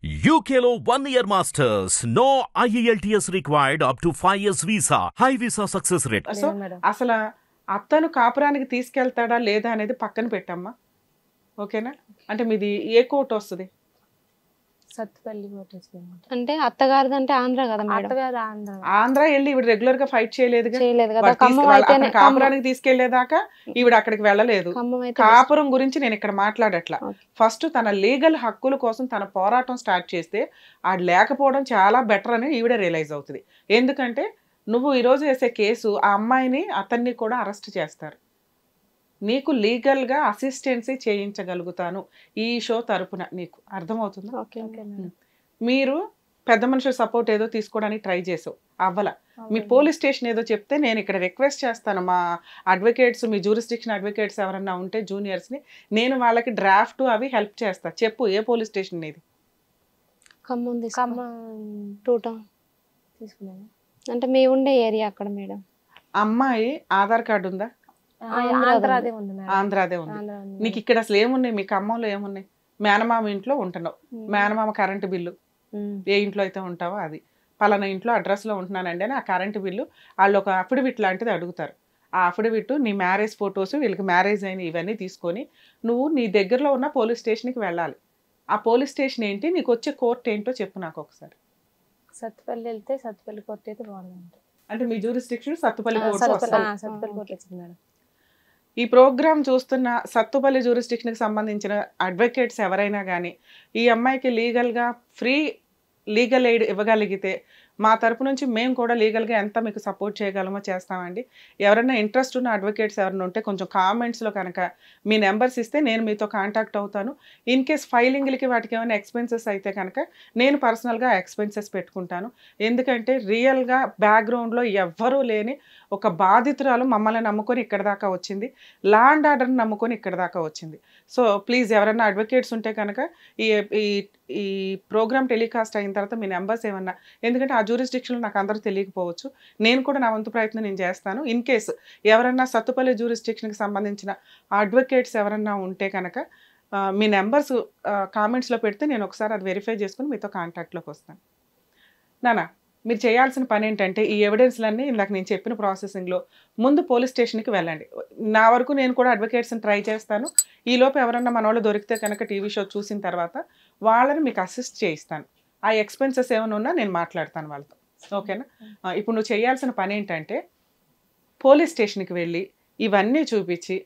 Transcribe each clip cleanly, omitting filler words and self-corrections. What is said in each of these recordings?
UKLO 1 year masters. No IELTS required up to 5 years visa. High visa success rate. So అసలు అత్తను కాపురానికి తీసుకెళ్తాడా లేదా అనేది పక్కన పెట్టమ్మా. ఓకేనా? అంటే మీది ఏ కోర్టు వస్తుంది? సత్తుపల్లి కోర్టు వస్తుంది. అంటే అత్తగారిది అంటే ఆంధ్ర కదా మేడం. అత్తగారు ఆంధ్ర. ఆంధ్ర వెళ్ళి ఈవిడ రెగ్యులర్ గా ఫైట్ చేయలేదుగా. చేయలేదు కదా. వాడు ఖమ్మం వాళ్ళ అయితేనే అతను కాపురానికి తీసుకెళ్లేదాకా ఈవిడ అక్కడికి వెళ్ళలేదు. ఖమ్మం అయితే కాపురం గురించి నేను ఇక్కడ మాట్లాడట్లా. Okay. ఫస్ట్ తన లీగల్ హక్కుల కోసం తన పోరాటం స్టార్ట్ చేస్తే ఆడు లేకపోవడం చాలా బెటర్ అని ఈవిడ రియలైజ్ అవుతుంది. ఎందుకంటే నువ్వు ఈరోజు వేసే కేసు ఆ అమ్మాయిని అతన్ని కూడా అరెస్ట్ చేస్తారు. నీకు లీగల్ గా అసిస్టెన్సీ చేయించగలుగుతాను ఈ షో తరపున. నీకు అర్థమవుతుందా? Okay okay. మీరు పెద్ద మనుషుల సపోర్ట్ ఏదో తీసుకోవడానికి ట్రై చేసావు, అవ్వల. మీ పోలీస్ స్టేషన్ ఏదో చెప్తే నేను ఇక్కడ రిక్వెస్ట్ చేస్తాను, మా అడ్వకేట్స్, మీ జ్యూరిస్డిక్షన్ అడ్వకేట్స్ ఎవరన్నా ఉంటే జూనియర్స్ని, నేను వాళ్ళకి డ్రాఫ్ట్ అవి హెల్ప్ చేస్తా. చెప్పు, ఏ పోలీస్ స్టేషన్ ఇది? ఖమ్మం ఖమ్మం తీసుకున్నాను. అంటే మీ ఉండే ఏరియా అక్కడ మేడం. అమ్మాయి ఆధార్ కార్డు ఉందా? ఆంధ్రాదే ఉంది మేడం. ఆంధ్రాదే ఉంది. ఆంధ్ర ఉంది. నీకు ఇక్కడ అసలు ఏమున్నాయి? మీ ఖమ్మంలో ఏమున్నాయి? మేనమామ ఇంట్లో ఉంటున్నావు, మేనమామ కరెంటు బిల్లు, ఏ ఇంట్లో అయితే ఉంటావో అది, పలానా ఇంట్లో అడ్రస్లో ఉంటున్నానండి అని ఆ కరెంటు బిల్లు వాళ్ళు ఒక అఫిడవిట్ లాంటిది అడుగుతారు. ఆ అఫిడవిట్, నీ మ్యారేజ్ ఫొటోస్, వీళ్ళకి మ్యారేజ్ అయిన ఇవన్నీ తీసుకొని నువ్వు నీ దగ్గరలో ఉన్న పోలీస్ స్టేషన్కి వెళ్ళాలి. ఆ పోలీస్ స్టేషన్ ఏంటి, నీకు వచ్చే కోర్టు ఏంటో చెప్పు నాకు ఒకసారి. సత్తుపల్లి వెళ్తే సత్తుపల్లి కోర్టు అయితే బాగుంది. అంటే మీ జ్యూరిస్డిక్షన్ సత్తుపల్లి కోర్టు సత్తుపల్లి వస్తుంది. సత్తుపల్లి కోర్టు వచ్చింది మేడం. ఈ ప్రోగ్రామ్ చూస్తున్న సత్తుపల్లి జ్యూరిస్డిక్షన్కి సంబంధించిన అడ్వకేట్స్ ఎవరైనా కానీ ఈ అమ్మాయికి లీగల్గా ఫ్రీ లీగల్ ఎయిడ్ ఇవ్వగలిగితే మా తరపు నుంచి మేము కూడా లీగల్గా ఎంత మీకు సపోర్ట్ చేయగలమో చేస్తామండి. ఎవరైనా ఇంట్రెస్ట్ ఉన్న అడ్వకేట్స్ ఎవరైనా ఉంటే కొంచెం కామెంట్స్లో కనుక మీ నెంబర్స్ ఇస్తే నేను మీతో కాంటాక్ట్ అవుతాను. ఇన్ కేస్ ఫైలింగ్లకి వాటికి ఏమైనా ఎక్స్పెన్సెస్ అయితే కనుక నేను పర్సనల్గా ఎక్స్పెన్సెస్ పెట్టుకుంటాను. ఎందుకంటే రియల్గా బ్యాక్గ్రౌండ్లో ఎవ్వరూ లేని ఒక బాధితురాలు మమ్మల్ని నమ్ముకొని ఇక్కడ దాకా వచ్చింది, లా అండ్ ఆర్డర్ని నమ్ముకొని ఇక్కడ దాకా వచ్చింది. సో ప్లీజ్ ఎవరైనా అడ్వకేట్స్ ఉంటే కనుక ఈ ఈ ప్రోగ్రామ్ టెలికాస్ట్ అయిన తర్వాత మీ నెంబర్స్ ఏమన్నా, ఎందుకంటే ఆ జ్యూరిస్డిక్షన్లో నాకు అందరూ తెలియకపోవచ్చు, నేను కూడా నా వంతు ప్రయత్నం నేను చేస్తాను. ఇన్ కేసు ఎవరన్నా సత్తుపల్లి జ్యూరిస్డిక్షన్కి సంబంధించిన అడ్వకేట్స్ ఎవరన్నా ఉంటే కనుక మీ నెంబర్స్ కామెంట్స్లో పెడితే నేను ఒకసారి అది వెరిఫై చేసుకుని మీతో కాంటాక్ట్లోకి వస్తాను. నానా, మీరు చేయాల్సిన పని ఏంటంటే ఈ ఎవిడెన్స్లన్నీ ఇందాక నేను చెప్పిన ప్రాసెసింగ్లో ముందు పోలీస్ స్టేషన్కి వెళ్ళండి. నా వరకు నేను కూడా అడ్వకేట్స్ని ట్రై చేస్తాను. ఈలోపు ఎవరన్నా మన వాళ్ళు దొరికితే కనుక టీవీ షో చూసిన తర్వాత వాళ్ళని మీకు అసిస్ట్ చేయిస్తాను. ఆ ఎక్స్పెన్సెస్ ఏమైనా ఉన్నా నేను మాట్లాడతాను వాళ్ళతో. ఓకేనా? ఇప్పుడు నువ్వు చేయాల్సిన పని ఏంటంటే పోలీస్ స్టేషన్కి వెళ్ళి ఇవన్నీ చూపించి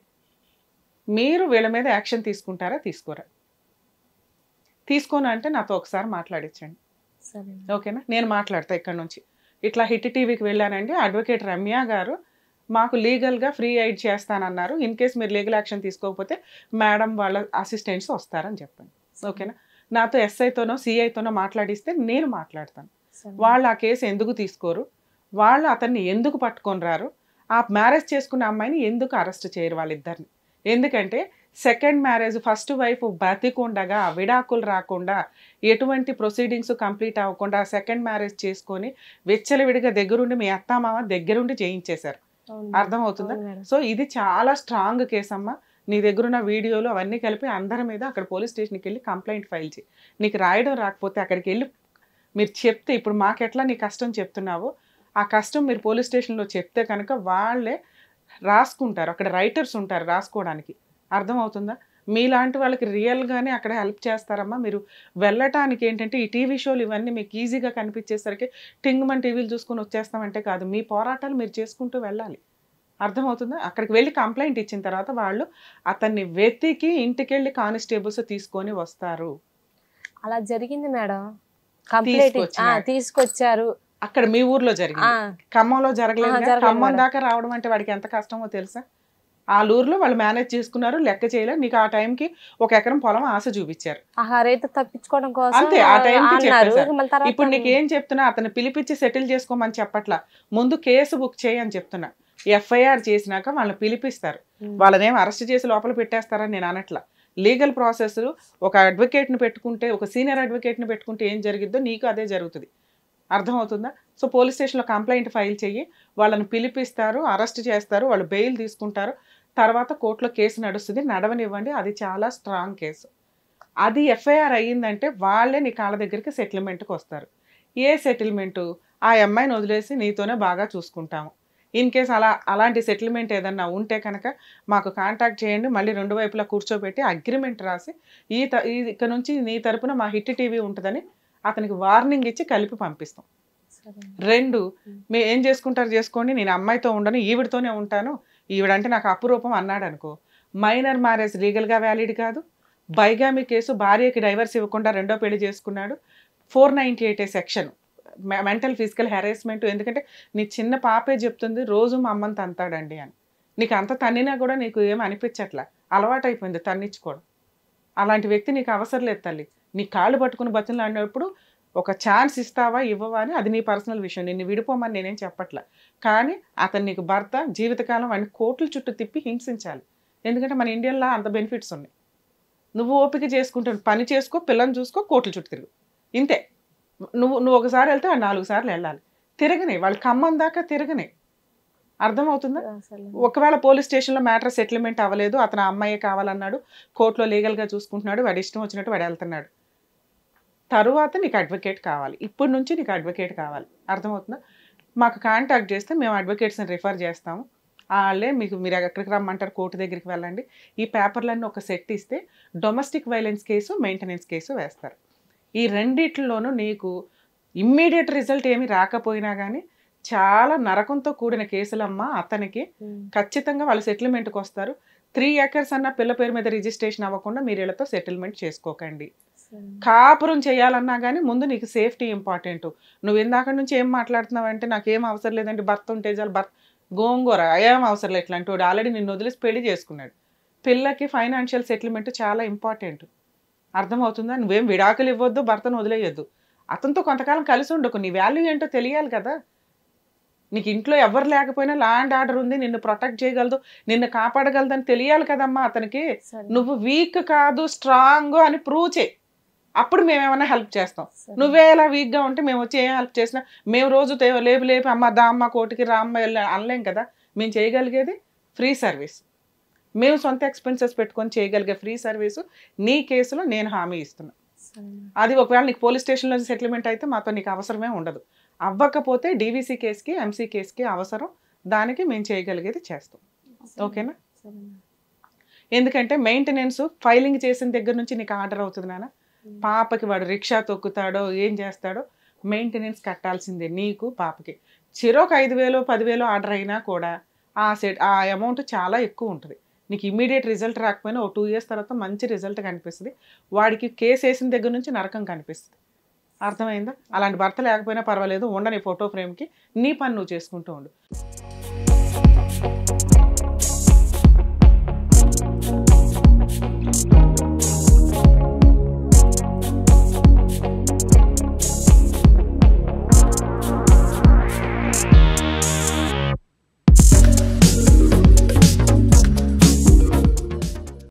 మీరు వీళ్ళ మీద యాక్షన్ తీసుకుంటారా తీసుకోరా? తీసుకోను అంటే నాతో ఒకసారి మాట్లాడించండి. సరే. ఓకేనా? నేను మాట్లాడతా ఇక్కడ నుంచి. ఇట్లా హిట్ టీవీకి వెళ్ళానండి, అడ్వకేట్ రమ్య గారు మాకు లీగల్గా ఫ్రీ ఎయిడ్ చేస్తానన్నారు. ఇన్ కేస్ మీరు లీగల్ యాక్షన్ తీసుకోకపోతే మేడం వాళ్ళ అసిస్టెంట్స్ వస్తారని చెప్పండి. ఓకేనా? నాతో ఎస్ఐతోనో సిఐతోనో మాట్లాడిస్తే నేను మాట్లాడతాను. వాళ్ళు ఆ కేసు ఎందుకు తీసుకోరు, వాళ్ళు అతన్ని ఎందుకు పట్టుకొని రారు, ఆ మ్యారేజ్ చేసుకున్న అమ్మాయిని ఎందుకు అరెస్ట్ చేయరు వాళ్ళిద్దరిని. ఎందుకంటే సెకండ్ మ్యారేజ్ ఫస్ట్ వైఫ్ బతికుండగా విడాకులు రాకుండా ఎటువంటి ప్రొసీడింగ్స్ కంప్లీట్ అవ్వకుండా సెకండ్ మ్యారేజ్ చేసుకొని విచ్చలవిడిగా దగ్గరుండి మీ అత్తామామ దగ్గరుండి చేయించేశారు. అర్థమవుతుందా? సో ఇది చాలా స్ట్రాంగ్ కేసు అమ్మా. నీ దగ్గరున్న వీడియోలు అవన్నీ కలిపి అందరి మీద అక్కడ పోలీస్ స్టేషన్కి వెళ్ళి కంప్లైంట్ ఫైల్ చేయి. నీకు రాయడం రాకపోతే అక్కడికి వెళ్ళి మీరు చెప్తే, ఇప్పుడు మాకెట్లా నీ కష్టం చెప్తున్నావో ఆ కష్టం మీరు పోలీస్ స్టేషన్లో చెప్తే కనుక వాళ్ళే రాసుకుంటారు. అక్కడ రైటర్స్ ఉంటారు రాసుకోవడానికి. అర్థమవుతుందా? మీలాంటి వాళ్ళకి రియల్గానే అక్కడ హెల్ప్ చేస్తారమ్మా. మీరు వెళ్ళటానికి ఏంటంటే ఈ టీవీ షోలు ఇవన్నీ మీకు ఈజీగా కనిపించేసరికి టింగ్మన్ టీవీలు చూసుకొని వచ్చేస్తామంటే కాదు, మీ పోరాటాలు మీరు చేసుకుంటూ వెళ్ళాలి. అర్థమవుతుందా? అక్కడికి వెళ్ళి కంప్లైంట్ ఇచ్చిన తర్వాత వాళ్ళు అతన్ని వెతికి ఇంటికెళ్ళి కానిస్టేబుల్స్ తీసుకొని వస్తారు. అలా జరిగింది మేడం. కంప్లీట్ తీసుకొచ్చారు. అక్కడ మీ ఊర్లో జరిగింది, ఖమ్మంలో జరగలేదు. ఖమ్మం దాకా రావడం అంటే వాడికి ఎంత కష్టమో తెలుసా? ఆ ఊర్లో వాళ్ళు మేనేజ్ చేసుకున్నారు, లెక్క చేయలేదు. నీకు ఆ టైంకి 1 ఎకరం పొలం ఆశ చూపించారు, రైతు తప్పించుకోవడం కోసం అంతే. ఆ టైంకి చెప్పేశారు. అన్నారు. ఇప్పుడు నీకు ఏం చెప్తున్నా, అతను పిలిపించి సెటిల్ చేసుకోమని చెప్పట్లా, ముందు కేసు బుక్ చేయి అని చెప్తున్నా. ఎఫ్ఐఆర్ చేసినాక వాళ్ళని పిలిపిస్తారు. వాళ్ళనేం అరెస్ట్ చేసి లోపల పెట్టేస్తారని నేను అనట్లా. లీగల్ ప్రాసెస్ ఒక అడ్వకేట్ని పెట్టుకుంటే, ఒక సీనియర్ అడ్వకేట్ని పెట్టుకుంటే ఏం జరిగిద్దో నీకు అదే జరుగుతుంది. అర్థమవుతుందా? సో పోలీస్ స్టేషన్లో కంప్లైంట్ ఫైల్ చెయ్యి, వాళ్ళని పిలిపిస్తారు, అరెస్ట్ చేస్తారు, వాళ్ళు బెయిల్ తీసుకుంటారు, తర్వాత కోర్టులో కేసు నడుస్తుంది. నడవనివ్వండి, అది చాలా స్ట్రాంగ్ కేసు. అది ఎఫ్ఐఆర్ అయ్యిందంటే వాళ్ళే నీ కాళ్ళ దగ్గరికి సెటిల్మెంట్కి వస్తారు. ఏ సెటిల్మెంటు? ఆ అమ్మాయిని వదిలేసి నీతోనే బాగా చూసుకుంటాము. ఇన్ కేస్ అలాంటి సెటిల్మెంట్ ఏదన్నా ఉంటే కనుక మాకు కాంటాక్ట్ చేయండి, మళ్ళీ 2 వైపులా కూర్చోబెట్టి అగ్రిమెంట్ రాసి ఇక నుంచి నీ తరపున మా హిట్ టీవీ ఉంటుందని అతనికి వార్నింగ్ ఇచ్చి కలిపి పంపిస్తాం. 2 మీరు ఏం చేసుకుంటారు చేసుకోండి, నేను అమ్మాయితో ఉండను, ఈవిడతోనే ఉంటాను, ఈవిడంటే నాకు అపురూపం అన్నాడు అనుకో, మైనర్ మ్యారేజ్ లీగల్గా వ్యాలిడ్ కాదు. బైగామి కేసు, భార్యకి డైవర్స్ ఇవ్వకుండా రెండో పెళ్లి చేసుకున్నాడు. 498 సెక్షన్ మెంటల్ ఫిజికల్ హెరాస్మెంట్. ఎందుకంటే నీ చిన్న పాపే చెప్తుంది రోజు మా అమ్మని తంతాడండి అని. నీకు అంత తన్నినా కూడా నీకు ఏమి అనిపించట్లా, అలవాటైపోయింది తన్నించుకోవడం. అలాంటి వ్యక్తి నీకు అవసరం లేదు తల్లి. నీ కాళ్ళు పట్టుకుని బతులు అన్నప్పుడు ఒక ఛాన్స్ ఇస్తావా ఇవ్వవా అని అది నీ పర్సనల్ విషయం, నిన్ను విడిపోమని నేనేం చెప్పట్లా. కానీ అతను నీకు భర్త, జీవితకాలం వాడిని కోట్ల చుట్టూ తిప్పి హింసించాలి. ఎందుకంటే మన ఇండియన్లో అంత బెనిఫిట్స్ ఉన్నాయి. నువ్వు ఓపిక చేసుకుంటావు, పని చేసుకో, పిల్లని చూసుకో, కోట్ల చుట్టూ తిరుగు, ఇంతే. నువ్వు ఒకసారి వెళ్తే 4 సార్లు వెళ్ళాలి. తిరగనే వాళ్ళు ఖమ్మం దాకా తిరగనే. అర్థమవుతుందా? ఒకవేళ పోలీస్ స్టేషన్లో మ్యాటర్ సెటిల్మెంట్ అవ్వలేదు, అతను అమ్మాయి కావాలన్నాడు, కోర్టులో లీగల్గా చూసుకుంటున్నాడు, వాడి ఇష్టం వచ్చినట్టు వాడు వెళ్తున్నాడు, తరువాత నీకు అడ్వకేట్ కావాలి. ఇప్పటి నుంచి నీకు అడ్వకేట్ కావాలి. అర్థమవుతుందా? మాకు కాంటాక్ట్ చేస్తే మేము అడ్వకేట్స్ని రిఫర్ చేస్తాము. వాళ్ళే మీరు ఎక్కడికి రమ్మంటారు, కోర్టు దగ్గరికి వెళ్ళండి, ఈ పేపర్లన్నీ ఒక సెట్ ఇస్తే domestic violence case, maintenance case వేస్తారు. ఈ రెండిట్లోనూ నీకు ఇమ్మీడియట్ రిజల్ట్ ఏమి రాకపోయినా కానీ చాలా నరకంతో కూడిన కేసులమ్మా. అతనికి ఖచ్చితంగా వాళ్ళు సెటిల్మెంట్కి వస్తారు. 3 acres అన్న పిల్ల పేరు మీద రిజిస్ట్రేషన్ అవ్వకుండా మీరు వీళ్ళతో సెటిల్మెంట్ చేసుకోకండి. కాపురం చేయాలన్నా కానీ ముందు నీకు సేఫ్టీ ఇంపార్టెంట్. నువ్వు ఇందాక నుంచి ఏం మాట్లాడుతున్నావు అంటే నాకేం అవసరం లేదంటే భర్త ఉంటే చాలు, భర్త గోంగూర ఏం అవసరం లేదు ఇట్లాంటి వాడు ఆల్రెడీ నిన్ను వదిలేసి పెళ్లి చేసుకున్నాడు. పిల్లకి ఫైనాన్షియల్ సెటిల్మెంట్ చాలా ఇంపార్టెంట్. అర్థమవుతుందా? నువ్వేం విడాకులు ఇవ్వద్దు, భర్తను వదిలేయొద్దు, అతనితో కొంతకాలం కలిసి ఉండకు. నీ వాల్యూ ఏంటో తెలియాలి కదా. నీకు ఇంట్లో ఎవరు లేకపోయినా ల్యాండ్ ఆర్డర్ ఉంది, నిన్ను ప్రొటెక్ట్ చేయగలదు, నిన్ను కాపాడగలదని తెలియాలి కదమ్మా అతనికి. నువ్వు వీక్ కాదు స్ట్రాంగ్ అని ప్రూవ్ చేయి, అప్పుడు మేమేమైనా హెల్ప్ చేస్తాం. నువ్వే ఇలా వీక్గా ఉంటే మేము వచ్చి ఏం హెల్ప్ చేసినా మేము రోజు లేపి అమ్మ దా అమ్మ కోటికి రా అమ్మ అనలేం కదా. మేము చేయగలిగేది ఫ్రీ సర్వీస్, మేము సొంత ఎక్స్పెన్సెస్ పెట్టుకొని చేయగలిగే ఫ్రీ సర్వీసు నీ కేసులో నేను హామీ ఇస్తున్నా. అది ఒకవేళ నీకు పోలీస్ స్టేషన్లో సెటిల్మెంట్ అయితే మాతో నీకు అవసరమే ఉండదు. అవ్వకపోతే డీవీసీ కేసుకి, ఎంసీ కేసుకి అవసరం, దానికి మేము చేయగలిగేది చేస్తాం. ఓకేనా? ఎందుకంటే మెయింటెనెన్స్ ఫైలింగ్ చేసిన దగ్గర నుంచి నీకు ఆర్డర్ అవుతుంది నాన్న. పాపకి వాడు రిక్షా తొక్కుతాడో ఏం చేస్తాడో మెయింటెనెన్స్ కట్టాల్సిందే నీకు పాపకి. చిరోకు 5,000 10,000 ఆర్డర్ అయినా కూడా ఆ అమౌంట్ చాలా ఎక్కువ ఉంటుంది. నీకు ఇమ్మీడియట్ రిజల్ట్ రాకపోయినా ఓ 2 years తర్వాత మంచి రిజల్ట్ కనిపిస్తుంది. వాడికి కేసు వేసిన దగ్గర నుంచి నరకం కనిపిస్తుంది. అర్థమైందా? అలాంటి భర్త లేకపోయినా పర్వాలేదు, ఉండని ఫోటో ఫ్రేమ్కి నీ పని నువ్వు చేసుకుంటూ ఉండు.